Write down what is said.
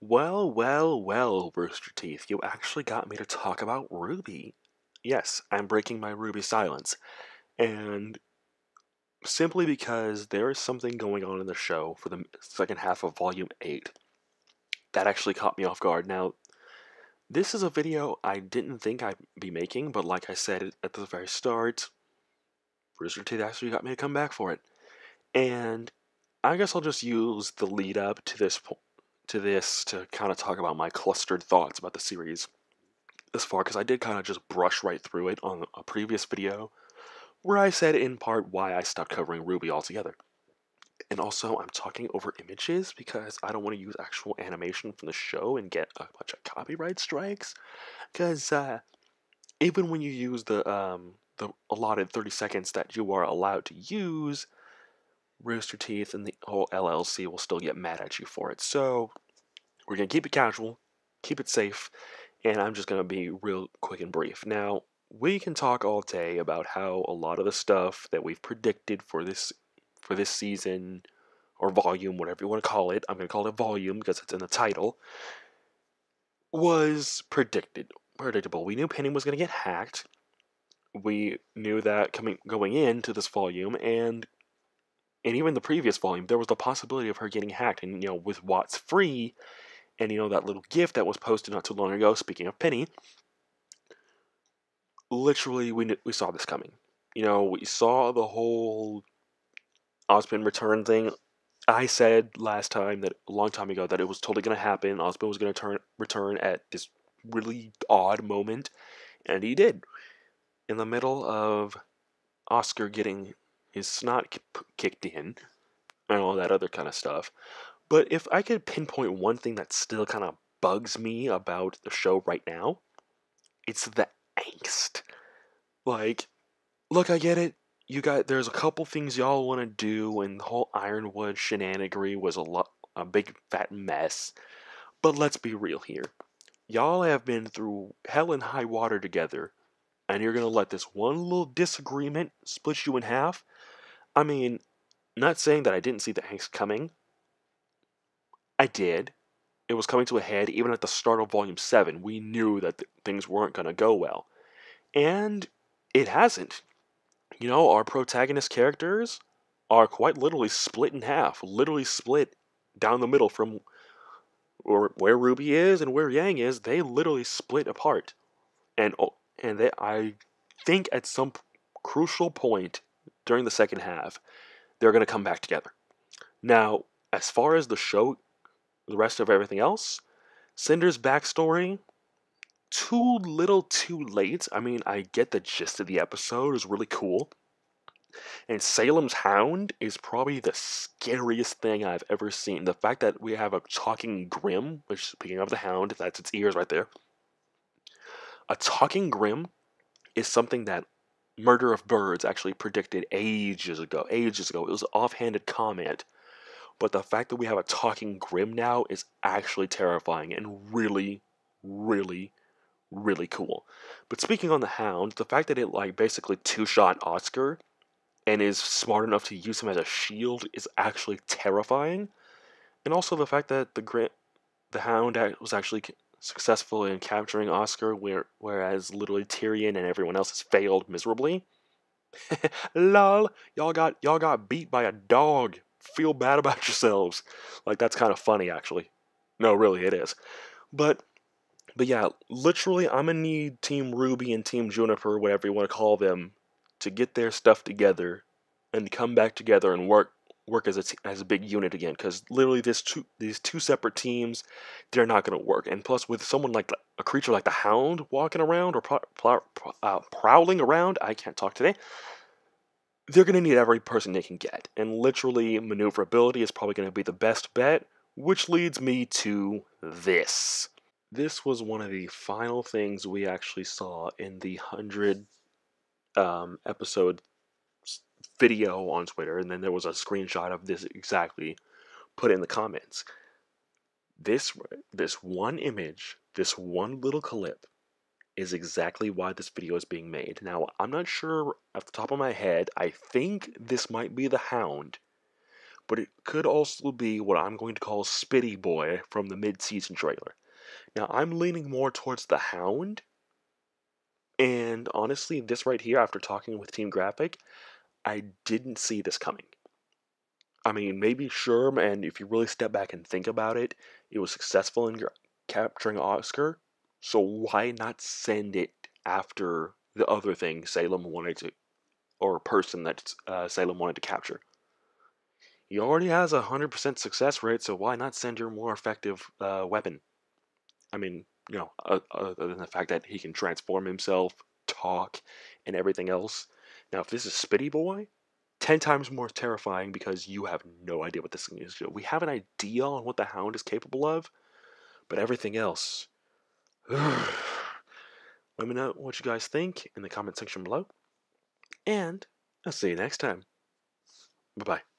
Well, Rooster Teeth, you actually got me to talk about RWBY. Yes, I'm breaking my RWBY silence. And simply because there is something going on in the show for the second half of Volume 8 that actually caught me off guard. Now, this is a video I didn't think I'd be making, but like I said at the very start, Rooster Teeth actually got me to come back for it. And I guess I'll just use the lead up to this to kind of talk about my clustered thoughts about the series this far, because I did kind of just brush right through it on a previous video where I said in part why I stopped covering RWBY altogether. And also, I'm talking over images because I don't want to use actual animation from the show and get a bunch of copyright strikes. Because even when you use the allotted 30 seconds that you are allowed to use, Rooster Teeth and the whole LLC will still get mad at you for it. So we're gonna keep it casual, keep it safe, and I'm just going to be real quick and brief. Now, we can talk all day about how a lot of the stuff that we've predicted for this season or volume, whatever you want to call it, I'm going to call it volume because it's in the title, was predictable. We knew Penny was going to get hacked. We knew that going into this volume and even the previous volume, there was the possibility of her getting hacked. And with Watts free, and that little gift that was posted not too long ago, speaking of Penny, literally we saw this coming. We saw the whole Osmond return thing. I said last time, that a long time ago, that it was totally going to happen. Osmond was going to return at this really odd moment, and he did. In the middle of Oscar getting his snot kicked in and all that other kind of stuff. But if I could pinpoint one thing that still kind of bugs me about the show right now, it's the angst. Like, look, I get it. There's a couple things y'all want to do, and the whole Ironwood shenanigery was a big fat mess. But let's be real here. Y'all have been through hell and high water together, and you're gonna let this one little disagreement split you in half? I mean, not saying that I didn't see the angst coming. I did. It was coming to a head even at the start of Volume 7. We knew that things weren't gonna go well. And it hasn't. Our protagonist characters are quite literally split in half, literally split down the middle from where Ruby is and where Yang is. They literally split apart, and I think at some crucial point during the second half, they're going to come back together. Now, as far as the show, the rest of everything else, Cinder's backstory, too little too late. I mean, I get the gist of the episode is really cool. And Salem's Hound is probably the scariest thing I've ever seen. The fact that we have a talking Grim, which, speaking of the Hound, that's its ears right there. A talking Grim is something that Murder of Birds actually predicted ages ago. It was an offhanded comment. But the fact that we have a talking Grim now is actually terrifying and really, really, really cool. But speaking on the Hound, the fact that it basically two-shot Oscar and is smart enough to use him as a shield is actually terrifying. And also the fact that the Hound was actually successful in capturing Oscar, whereas literally Tyrion and everyone else has failed miserably. Lol, y'all got beat by a dog. Feel bad about yourselves. That's kind of funny, actually. No, really, it is. But yeah, literally, I'm gonna need Team Ruby and Team Juniper, whatever you want to call them, to get their stuff together and come back together and work as a big unit again. Because literally, these two separate teams, they're not gonna work. And plus, with someone like a creature like the Hound walking around or prowling around, I can't talk today. They're gonna need every person they can get, and literally, maneuverability is probably gonna be the best bet. Which leads me to this. This was one of the final things we actually saw in the 100 episode video on Twitter, and then there was a screenshot of this exactly put in the comments. This one image, this one little clip, is exactly why this video is being made. Now, I'm not sure off the top of my head. I think this might be the Hound, but it could also be what I'm going to call Spitty Boy from the mid-season trailer. Now, I'm leaning more towards the Hound, and honestly, this right here, after talking with Team Graphic, I didn't see this coming. I mean, maybe sure, and if you really step back and think about it, it was successful in capturing Oscar, so why not send it after the other thing Salem wanted to, or person that Salem wanted to capture? He already has a 100% success rate, so why not send your more effective weapon? I mean, other than the fact that he can transform himself, talk, and everything else. Now, if this is Spitty Boy, 10 times more terrifying because you have no idea what this thing is. We have an idea on what the Hound is capable of, but everything else. Let me know what you guys think in the comment section below, and I'll see you next time. Bye bye.